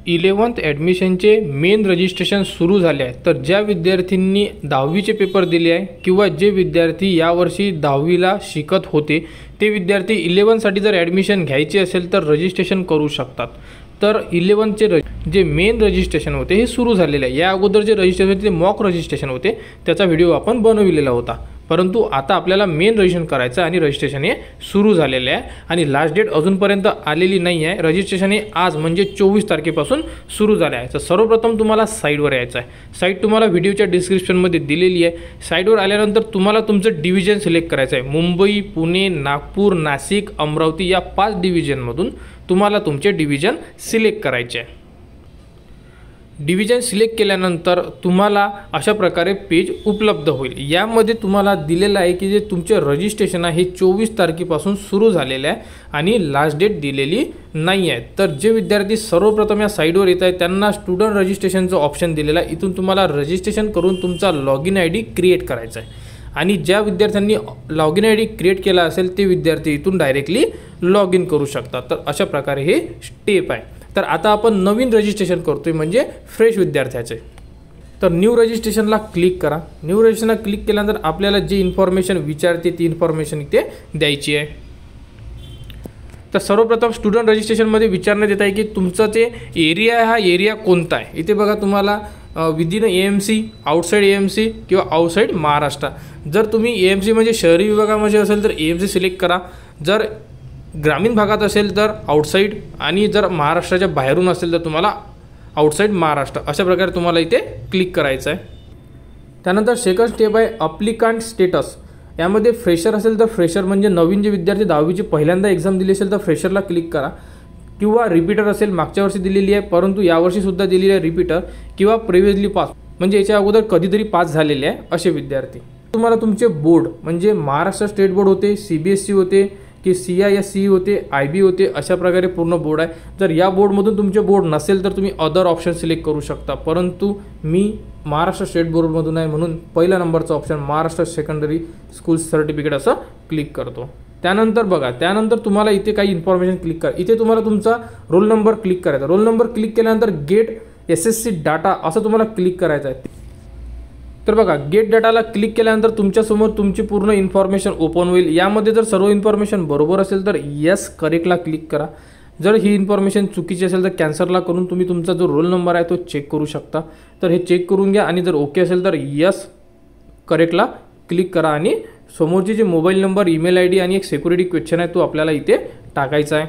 11th ॲडमिशनचे main registration सुरू झाले आहे। तर ज्या विद्यार्थ्यांनी 10वीचे पेपर दिले आहे किंवा जे विद्यार्थी यावर्षी 10वीला शिकत होते ते विद्यार्थी 11साठी जर ॲडमिशन घ्यायचे असेल तर रजिस्ट्रेशन करू शकतात। तर 11चे जे मेन रजिस्ट्रेशन होते हे सुरू झालेले आहे। या अगोदर जे रजिस्ट्रेशन होते ते मॉक रजिस्ट्रेशन होते, त्याचा व्हिडिओ आपण बनवलेला होता, परंतु आता आपल्याला मेन रजिस्ट्रेशन करायचं आणि रजिस्ट्रेशन हे सुरू झालेले आहे आणि लास्ट डेट अजूनपर्यंत आलेली नाही आहे। रजिस्ट्रेशन हे आज म्हणजे 24 तारखेपासून सुरू झाले आहे। तर सर्वप्रथम तुम्हाला साईटवर यायचं आहे। साईट तुम्हाला व्हिडिओच्या डिस्क्रिप्शनमध्ये दिलेली आहे। साईटवर आल्यानंतर तुम्हाला तुमचं डिव्हिजन सिलेक्ट करायचं आहे। मुंबई, पुणे, नागपूर, नाशिक, अमरावती या 5 डिव्हिजनमधून तुम्हाला तुमचे डिव्हिजन सिलेक्ट करायचे आहे। डिव्हिजन सिलेक्ट केल्यानंतर तुम्हाला अशा प्रकारे पेज उपलब्ध होईल। यामध्ये तुम्हाला दिलेलं आहे की जे तुमचे रजिस्ट्रेशन आहे 24 तारखेपासून सुरू झालेले आहे आणि लास्ट डेट दिलेली नाही आहे। तर जे विद्यार्थी सर्वप्रथम या साईटवर येत आहेत त्यांना स्टुडंट रजिस्ट्रेशनचं ऑप्शन दिलेलं आहे। इथून तुम्हाला रजिस्ट्रेशन करून तुमचा लॉगिन ID क्रिएट करायचा आहे आणि ज्या विद्यार्थ्यांनी लॉगिन ID क्रिएट केला असेल ते विद्यार्थी इथून डायरेक्टली लॉग इन करू शकतात। तर अशा प्रकारे हे स्टेप आहे। तर आता आपण नवीन रजिस्ट्रेशन करतोय म्हणजे फ्रेश विद्यार्थ्याचे। तर न्यू रजिस्ट्रेशनला क्लिक करा। न्यू रजिस्ट्रेशनला क्लिक केल्यानंतर आपल्याला जी इन्फॉर्मेशन विचारते ती इन्फॉर्मेशन इथे द्यायची आहे। तर सर्वप्रथम स्टुडंट रजिस्ट्रेशनमध्ये विचारण्यात येत आहे की तुमचा जे एरिया आहे हा एरिया कोणता आहे। इथे बघा तुम्हाला विदिन AMC, आउटसाइड AMC किंवा आउटसाइड महाराष्ट्र। जर तुम्ही AMC म्हणजे शहरी विभागामध्ये असेल तर AMC सिलेक्ट करा, जर ग्रामीण भागात असेल तर आउटसाइड आणि जर महाराष्ट्राच्या बाहेरून असेल तर तुम्हाला आउटसाइड महाराष्ट्र। अशा प्रकारे तुम्हाला इथे क्लिक करायचं आहे। त्यानंतर सेकंड स्टेप आहे अप्लिकंट स्टेटस। यामध्ये फ्रेशर असेल तर फ्रेशर म्हणजे नवीन जे विद्यार्थी 10वीची पहिल्यांदा एक्झाम दिली असेल तर फ्रेशरला क्लिक करा, किंवा रिपीटर असेल मागच्या वर्षी दिलेली आहे परंतु यावर्षी सुद्धा दिलेली आहे रिपीटर, किंवा प्रिव्हियसली पास म्हणजे याच्या अगोदर कधीतरी पास झालेले आहे असे विद्यार्थी। तुम्हाला तुमचे बोर्ड म्हणजे महाराष्ट्र स्टेट बोर्ड होते, CBSE होते की CISE होते, IB होते, अशा प्रकारे पूर्ण बोर्ड आहे। जर या बोर्डमधून तुमचे बोर्ड नसेल तर तुम्ही अदर ऑप्शन सिलेक्ट करू शकता, परंतु मी महाराष्ट्र स्टेट बोर्डमधून आहे म्हणून पहिला नंबरचा option Maharashtra secondary school certificate असं क्लिक करतो। त्यानंतर बघा, त्यानंतर तुम्हाला इथे काही इन्फॉर्मेशन क्लिक करा। इथे तुम्हाला तुमचा रोल नंबर क्लिक करायचा। रोल नंबर क्लिक केल्यानंतर गेट SSC डाटा असं तुम्हाला क्लिक करायचं आहे। तर बघा, गेट डाटाला क्लिक केल्यानंतर तुमच्यासमोर तुमची पूर्ण इन्फॉर्मेशन ओपन होईल। यामध्ये जर सर्व इन्फॉर्मेशन बरोबर असेल तर यस करेक्टला क्लिक करा। जर ही इन्फॉर्मेशन चुकीची असेल तर कॅन्सलला करून तुम्ही तुमचा जो रोल नंबर आहे तो चेक करू शकता। तर हे चेक करून घ्या आणि जर ओके असेल तर यस करेक्टला क्लिक करा आणि समोरची जे मोबाईल नंबर, ईमेल ID आणि एक सिक्युरिटी क्वेश्चन आहे तो आपल्याला इथे टाकायचा आहे।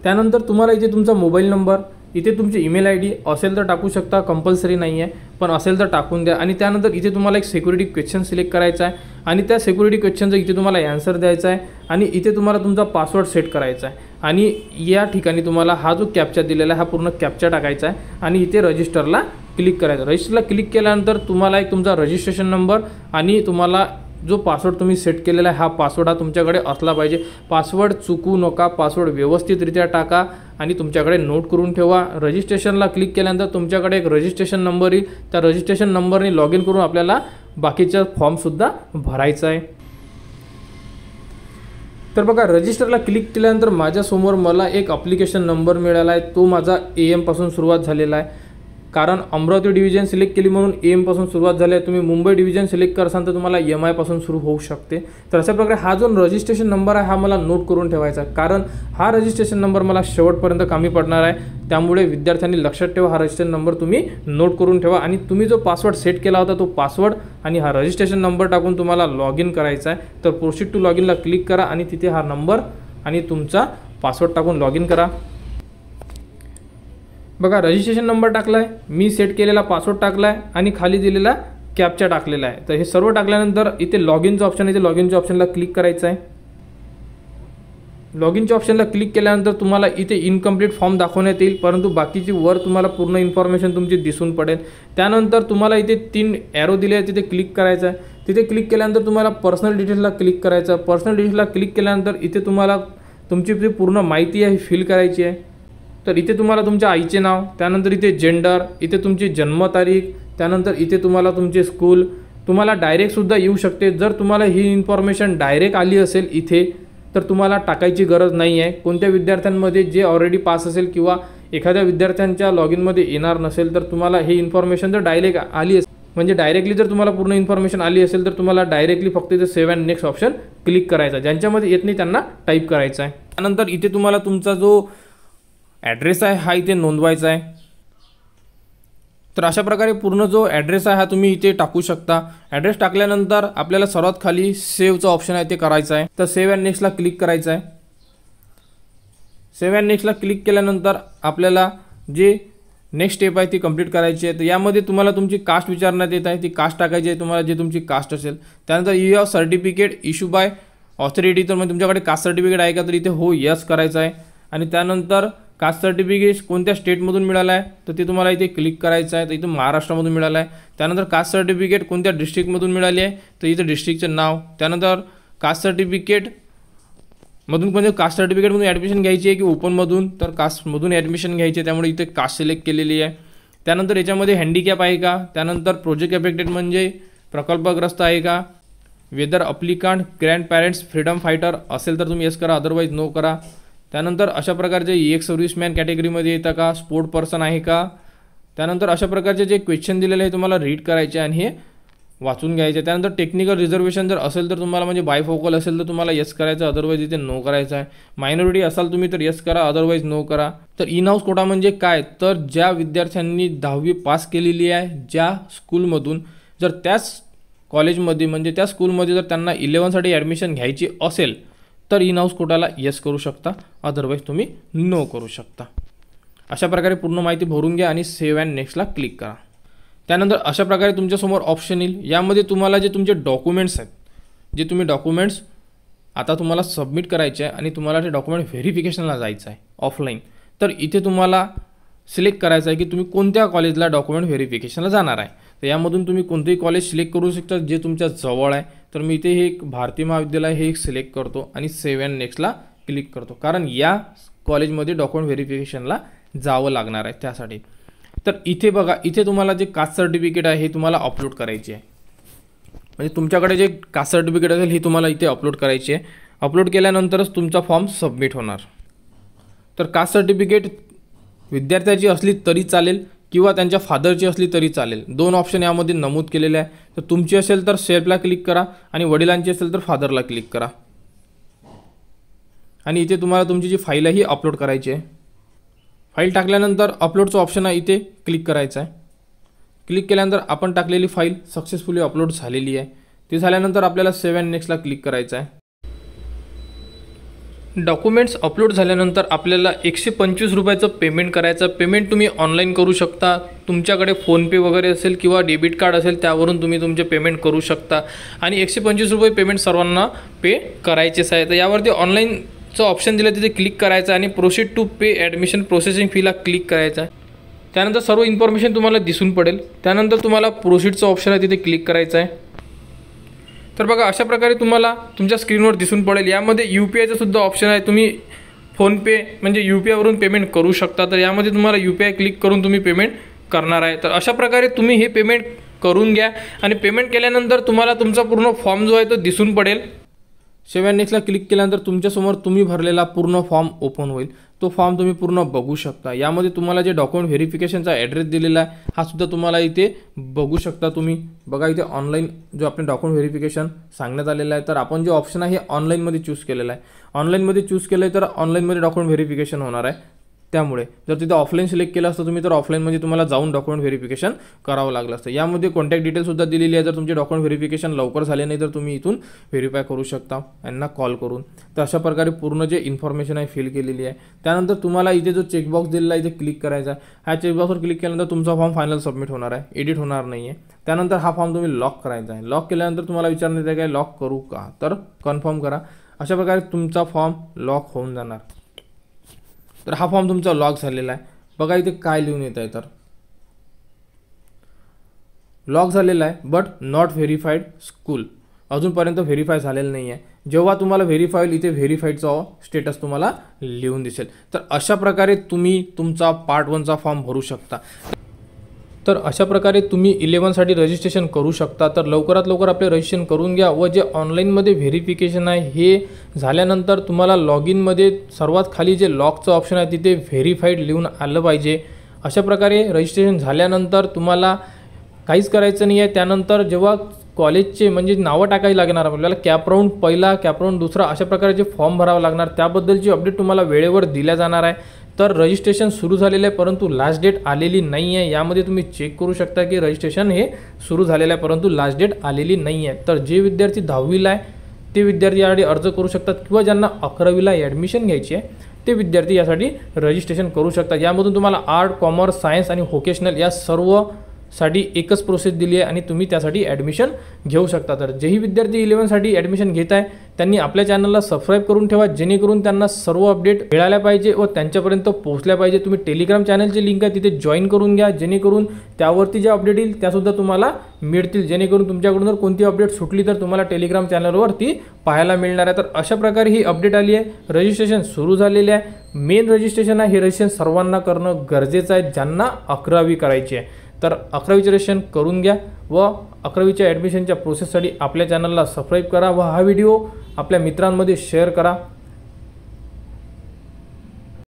त्यानंतर तुम्हाला इथे तुमचा मोबाईल नंबर, इथे तुमची ईमेल ID असेल तर टाकू शकता, कंपल्सरी नाही आहे, पण असेल तर टाकून द्या। आणि त्यानंतर इथे तुम्हाला एक सिक्युरिटी क्वेश्चन सिलेक्ट करायचा आहे आणि त्या सिक्युरिटी क्वेश्चनचा इथे तुम्हाला आन्सर द्यायचा आहे आणि इथे तुम्हाला तुमचा पासवर्ड सेट करायचा आहे आणि या ठिकाणी तुम्हाला हा जो कॅप्चा दिलेला आहे हा पूर्ण कॅप्चा टाकायचा आहे आणि इथे रजिस्टरला क्लिक करायचं। रजिस्टरला क्लिक केल्यानंतर तुम्हाला एक तुमचा रजिस्ट्रेशन नंबर आणि तुम्हाला जो पासवर्ड तुम्ही सेट केलेला आहे हा पासवर्ड हा तुमच्याकडे असला पाहिजे। पासवर्ड चुकू नका, पासवर्ड व्यवस्थितरित्या टाका आणि तुमच्याकडे नोट करून ठेवा। रजिस्ट्रेशनला क्लिक केल्यानंतर तुमच्याकडे एक रजिस्ट्रेशन नंबर येईल, त्या रजिस्ट्रेशन नंबरने लॉग इन करून आपल्याला बाकीचा फॉर्मसुद्धा भरायचा आहे। तर बघा, रजिस्टरला क्लिक केल्यानंतर माझ्यासमोर मला एक ॲप्लिकेशन नंबर मिळाला आहे, तो माझा AM पासून सुरुवात झालेला आहे। कारण अमरावती डिव्हिजन सिलेक्ट केली म्हणून AM पासून सुरुवात झाली आहे। तुम्ही मुंबई डिव्हिजन सिलेक्ट करसाल तर तुम्हाला MI पासून सुरू होऊ शकते। तर अशा प्रकारे हा जो रजिस्ट्रेशन नंबर आहे हा मला नोट करून ठेवायचा आहे, कारण हा रजिस्ट्रेशन नंबर मला शेवटपर्यंत कामी पडणार आहे। त्यामुळे विद्यार्थ्यांनी लक्षात ठेवा, हा रजिस्ट्रेशन नंबर तुम्ही नोट करून ठेवा आणि तुम्ही जो पासवर्ड सेट केला होता तो पासवर्ड आणि हा रजिस्ट्रेशन नंबर टाकून तुम्हाला लॉग इन करायचा आहे। तर प्रोसीड टू लॉग इनला क्लिक करा आणि तिथे हा नंबर आणि तुमचा पासवर्ड टाकून लॉग इन करा। बघा, रजिस्ट्रेशन नंबर टाकला आहे, मी सेट केलेला पासवर्ड टाकला आहे आणि खाली दिलेला कॅप्चा टाकलेला आहे। तर हे सर्व टाकल्यानंतर इथे लॉग इनचं ऑप्शन आहे, लॉग इनच्या ऑप्शनला क्लिक करायचं आहे। लॉग इनच्या ऑप्शनला क्लिक केल्यानंतर तुम्हाला इथे इनकम्प्लीट फॉर्म दाखवण्यात येईल, परंतु बाकीची वर तुम्हाला पूर्ण इन्फॉर्मेशन तुमची दिसून पडेल। त्यानंतर तुम्हाला इथे 3 ॲरो दिले आहेत, तिथे क्लिक करायचं आहे। तिथे क्लिक केल्यानंतर तुम्हाला पर्सनल डिटेल्सला क्लिक करायचं आहे। पर्सनल डिटेल्सला क्लिक केल्यानंतर इथे तुम्हाला तुमची जी पूर्ण माहिती आहे फिल करायची आहे। तर इथे तुम्हाला तुमच्या आईचे नाव, त्यानंतर इथे जेंडर, इथे तुमची जन्मतारीख, त्यानंतर इथे तुम्हाला तुमचे स्कूल, तुम्हाला डायरेक्टसुद्धा येऊ शकते। जर तुम्हाला ही इन्फॉर्मेशन डायरेक्ट आली असेल इथे तर तुम्हाला टाकायची गरज नाही आहे। कोणत्या विद्यार्थ्यांमध्ये जे ऑलरेडी पास असेल किंवा एखाद्या विद्यार्थ्यांच्या लॉग इनमध्ये येणार नसेल तर तुम्हाला हे इन्फॉर्मेशन जर डायरेक्ट आली असेल, म्हणजे डायरेक्टली जर तुम्हाला पूर्ण इन्फॉर्मेशन आली असेल तर तुम्हाला डायरेक्टली फक्त इथे save and next option click करायचा. ज्यांच्यामध्ये येत नाही त्यांना टाईप करायचा आहे. त्यानंतर इथे तुम्हाला तुमचा जो ॲड्रेस आहे हा इथे नोंदवायचा आहे. तर अशा प्रकारे पूर्ण जो ॲड्रेस आहे हा तुम्ही इथे टाकू शकता. ॲड्रेस टाकल्यानंतर आपल्याला सर्वात खाली सेव्हचं ऑप्शन आहे ते करायचं आहे. तर सेव्ह अँड नेक्स्टला क्लिक करायचं आहे. सेव्ह अँड नेक्स्टला क्लिक केल्यानंतर आपल्याला जे नेक्स्ट स्टेप आहे ती कंप्लीट करायची आहे. तर यामध्ये तुम्हाला तुमची कास्ट विचारण्यात येत आहे, ती कास्ट टाकायची आहे तुम्हाला, जे तुमची कास्ट असेल. त्यानंतर you have certificate issue bye authority, तर मग तुमच्याकडे कास्ट सर्टिफिकेट आहे का, तर इथे हो यस करायचं आहे. आणि त्यानंतर कास्ट सर्टिफिकेट कोणत्या स्टेटमधून मिळालं आहे तर ते तुम्हाला इथे क्लिक करायचं आहे. तर इथं महाराष्ट्रामधून मिळालं आहे. त्यानंतर कास्ट सर्टिफिकेट कोणत्या डिस्ट्रिक्टमधून मिळाली आहे तर इथं डिस्ट्रिक्टचं नाव. त्यानंतर कास्ट सर्टिफिकेट मधून म्हणजे कास्ट सर्टिफिकेटमधून ॲडमिशन घ्यायची आहे की ओपनमधून, तर कास्टमधून ॲडमिशन घ्यायची आहे, त्यामुळे इथे कास्ट सिलेक्ट केलेली आहे. त्यानंतर याच्यामध्ये हँडिकॅप आहे का, त्यानंतर प्रोजेक्ट अफेक्टेड म्हणजे प्रकल्पग्रस्त आहे का, whether applicant grandparents freedom fighter असेल तर तुम्ही येस करा, अदरवाईज नो करा. त्यानंतर अशा प्रकारचे एक सर्व्हिसमॅन कॅटेगरीमध्ये येतं का, स्पोर्ट पर्सन आहे का. त्यानंतर अशा प्रकारचे जे क्वेश्चन दिलेले आहे तुम्हाला रीड करायचे आणि हे वाचून घ्यायचे. त्यानंतर टेक्निकल रिझर्वेशन जर असेल तर तुम्हाला म्हणजे बायफोकल असेल तर तुम्हाला येस करायचं, अदरवाईज इथे नो करायचं आहे. मायनॉरिटी असाल तुम्ही तर येस करा, अदरवाईज नो करा. तर इन हाऊस कोटा म्हणजे काय, तर ज्या विद्यार्थ्यांनी 10वी पास केलेली आहे ज्या स्कूलमधून, जर त्याच कॉलेजमध्ये म्हणजे त्या स्कूलमध्ये जर त्यांना 11साठी ॲडमिशन घ्यायची असेल तर इन हाऊस कोटाला येस करू शकता, अदरवाईज तुम्ही नो करू शकता. अशा प्रकारे पूर्ण माहिती भरून घ्या आणि सेव्ह अँड नेक्स्टला क्लिक करा. त्यानंतर अशा प्रकारे तुमच्यासमोर ऑप्शन येईल. यामध्ये तुम्हाला जे तुमचे डॉक्युमेंट्स आहेत, जे तुम्ही डॉक्युमेंट्स आता तुम्हाला सबमिट करायचे आहे आणि तुम्हाला ते डॉक्युमेंट व्हेरिफिकेशनला जायचं आहे ऑफलाईन, तर इथे तुम्हाला सिलेक्ट करायचं आहे की तुम्ही कोणत्या कॉलेजला डॉक्युमेंट व्हेरिफिकेशनला जाणार आहे. तर यामधून तुम्ही कोणतेही कॉलेज सिलेक्ट करू शकता जे तुमच्या जवळ आहे. तर मी इथे हे एक भारती महाविद्यालय हे एक सिलेक्ट करतो आणि सेव्ह अँड नेक्स्टला क्लिक करतो, कारण या कॉलेजमध्ये डॉक्युमेंट व्हेरिफिकेशनला जावं लागणार आहे त्यासाठी. तर इथे बघा, इथे तुम्हाला जे कास्ट सर्टिफिकेट आहे हे तुम्हाला अपलोड करायचे आहे. म्हणजे तुमच्याकडे जे कास्ट सर्टिफिकेट असेल हे तुम्हाला इथे अपलोड करायचे आहे. अपलोड केल्यानंतरच तुमचा फॉर्म सबमिट होणार. तर कास्ट सर्टिफिकेट विद्यार्थ्याची असली तरी चालेल किंवा त्यांच्या फादरची असली तरी चालेल. 2 ऑप्शन यामध्ये नमूद केलेले आहे. तर तुमची असेल तर सेल्फला क्लिक करा आणि वडिलांची असेल तर फादरला क्लिक करा. आणि इथे तुम्हाला तुमची जी फाईल आहे ही अपलोड करायची आहे. फाईल टाकल्यानंतर अपलोडचं ऑप्शन आहे, इथे क्लिक करायचं आहे. क्लिक केल्यानंतर आपण टाकलेली फाईल सक्सेसफुली अपलोड झालेली आहे. ते झाल्यानंतर आपल्याला सेव्ह अँड नेक्स्टला क्लिक करायचं आहे. डॉक्युमेंट्स अपलोड झाल्यानंतर आपल्याला 125 रुपयाचं पेमेंट करायचं. पेमेंट तुम्ही ऑनलाईन करू शकता. तुमच्याकडे फोनपे वगैरे असेल किंवा डेबिट कार्ड असेल त्यावरून तुम्ही तुमचे पेमेंट करू शकता. आणि 125 रुपये पेमेंट सर्वांना पे करायचेच आहे. तर यावरती ऑनलाईनचं ऑप्शन दिलं तिथे क्लिक करायचं आणि proceed to pay admission processing फीला क्लिक करायचं आहे. त्यानंतर सर्व इन्फॉर्मेशन तुम्हाला दिसून पडेल. त्यानंतर तुम्हाला प्रोसीडचं ऑप्शन आहे तिथे क्लिक करायचं आहे. तर बघा अशा प्रकारे तुम्हाला तुमच्या स्क्रीनवर दिसून पडेल. यामध्ये UPIचं सुद्धा ऑप्शन आहे. तुम्ही फोनपे म्हणजे UPIवरून पेमेंट करू शकता. तर यामध्ये तुम्हाला UPI क्लिक करून तुम्ही पेमेंट करणार आहे. तर अशा प्रकारे तुम्ही हे पेमेंट करून घ्या आणि पेमेंट केल्यानंतर तुम्हाला तुमचा पूर्ण फॉर्म जो आहे तो दिसून पडेल. सेव्ह अँड नेक्स्टला क्लिक केल्यानंतर तुमच्यासमोर तुम्ही भरलेला पूर्ण फॉर्म ओपन होईल. तो फॉर्म तुम्ही पूर्ण बघू शकता. यामध्ये तुम्हाला जे डॉक्युमेंट व्हेरिफिकेशनचा ॲड्रेस दिलेला आहे हा सुद्धा तुम्हाला इथे बघू शकता तुम्ही. बघा इथे ऑनलाईन जो आपण डॉक्युमेंट व्हेरिफिकेशन सांगण्यात आलेलं आहे. तर आपण जे ऑप्शन आहे हे ऑनलाईनमध्ये चूज केलेलं आहे. ऑनलाईनमध्ये चूज केलं आहे तर ऑनलाईनमध्ये डॉक्युमेंट व्हेरिफिकेशन होणार आहे. त्यामुळे जर तिथे ऑफलाईन सिलेक्ट केलं असतं तुम्ही तर ऑफलाईनमध्ये तुम्हाला जाऊन डॉक्युमेंट व्हेरिफिकेशन करावं लागलं असतं. यामध्ये कॉन्टॅक्ट डिटेल्ससुद्धा दिलेली आहे. जर तुमचे डॉक्युमेंट व्हेरिफिकेशन लवकर झाले नाही तर तुम्ही इथून व्हेरीफाय करू शकता यांना कॉल करून. तर अशा प्रकारे पूर्ण जे इन्फॉर्मेशन आहे फिल केलेली आहे. त्यानंतर तुम्हाला इथे जो चेकबॉक्स दिलेला आहे इथे क्लिक करायचा आहे. ह्या चेकबॉक्सवर क्लिक केल्यानंतर तुमचा फॉर्म फायनल सबमिट होणार आहे, एडिट होणार नाही आहे. त्यानंतर हा फॉर्म तुम्ही लॉक करायचा आहे. लॉक केल्यानंतर तुम्हाला विचारण्यात येते काय लॉक करू का, तर कन्फर्म करा. अशा प्रकारे तुमचा फॉर्म लॉक होऊन जाणार. तर हा फॉर्म तुमचा लॉक झालेला आहे. बघा इथे काय लिहून येत आहे, तर लॉक झालेला आहे बट नॉट व्हेरीफाईड स्कूल, अजूनपर्यंत व्हेरीफाय झालेलं नाही आहे. जेव्हा तुम्हाला व्हेरीफाय होईल इथे व्हेरीफाईडचा स्टेटस तुम्हाला लिहून दिसेल. तर अशा प्रकारे तुम्ही तुमचा पार्ट 1चा फॉर्म भरू शकता. तर अशा प्रकारे तुम्ही 11साठी रजिस्ट्रेशन करू शकता। तर लवकरात लवकर आपले रजिस्ट्रेशन करून घ्या व जे ऑनलाईनमध्ये व्हेरिफिकेशन आहे हे झाल्यानंतर तुम्हाला लॉग इनमध्ये सर्वात खाली जे लॉकचं ऑप्शन आहे तिथे व्हेरीफाईड लिहून आलं पाहिजे। अशा प्रकारे रजिस्ट्रेशन झाल्यानंतर तुम्हाला काहीच करायचं नाही आहे। त्यानंतर जेव्हा कॉलेजचे म्हणजे नावं टाकायला लागणार आपल्याला, कॅप राऊंड पहिला, कॅप राऊंड दुसरा, अशा प्रकारचे फॉर्म भरावं लागणार। त्याबद्दलची अपडेट तुम्हाला वेळेवर दिल्या जाणार आहे। तर रजिस्ट्रेशन सुरू झालेलं आहे परंतु लास्ट डेट आलेली नाही आहे। यामध्ये तुम्ही चेक करू शकता की रजिस्ट्रेशन हे सुरू झालेलं आहे परंतु लास्ट डेट आलेली नाही आहे। तर जे विद्यार्थी 10वीला आहे ते विद्यार्थी यासाठी अर्ज करू शकतात किंवा ज्यांना 11वीला ॲडमिशन घ्यायची आहे ते विद्यार्थी यासाठी रजिस्ट्रेशन करू शकतात। यामधून तुम्हाला आर्ट, कॉमर्स, सायन्स आणि व्होकेशनल या सर्व साठी एकच प्रोसेस दिली आहे आणि तुम्ही त्यासाठी ॲडमिशन घेऊ शकता। तर जेही विद्यार्थी 11साठी ॲडमिशन घेत आहे त्यांनी आपल्या चॅनलला सबस्क्राईब करून ठेवा जेणेकरून त्यांना सर्व अपडेट मिळाल्या पाहिजे व त्यांच्यापर्यंत पोहोचल्या पाहिजे। तुम्ही टेलिग्राम चॅनलची लिंक आहे तिथे जॉईन करून घ्या जेणेकरून त्यावरती जे अपडेट येईल त्यासुद्धा तुम्हाला मिळतील, जेणेकरून तुमच्याकडून जर कोणती अपडेट सुटली तर तुम्हाला टेलिग्राम चॅनलवरती पाहायला मिळणार आहे। तर अशा प्रकारे ही अपडेट आली आहे। रजिस्ट्रेशन सुरू झालेले आहे। मेन रजिस्ट्रेशन आहे हे रजिस्ट्रेशन सर्वांना करणं गरजेचं आहे ज्यांना 11वी करायची आहे। तर 11वीचे रजिस्ट्रेशन करून घ्या व 11वीच्या ॲडमिशनच्या प्रोसेससाठी आपल्या चॅनलला सबस्क्राईब करा व हा व्हिडिओ आपल्या मित्रांमध्ये शेअर करा।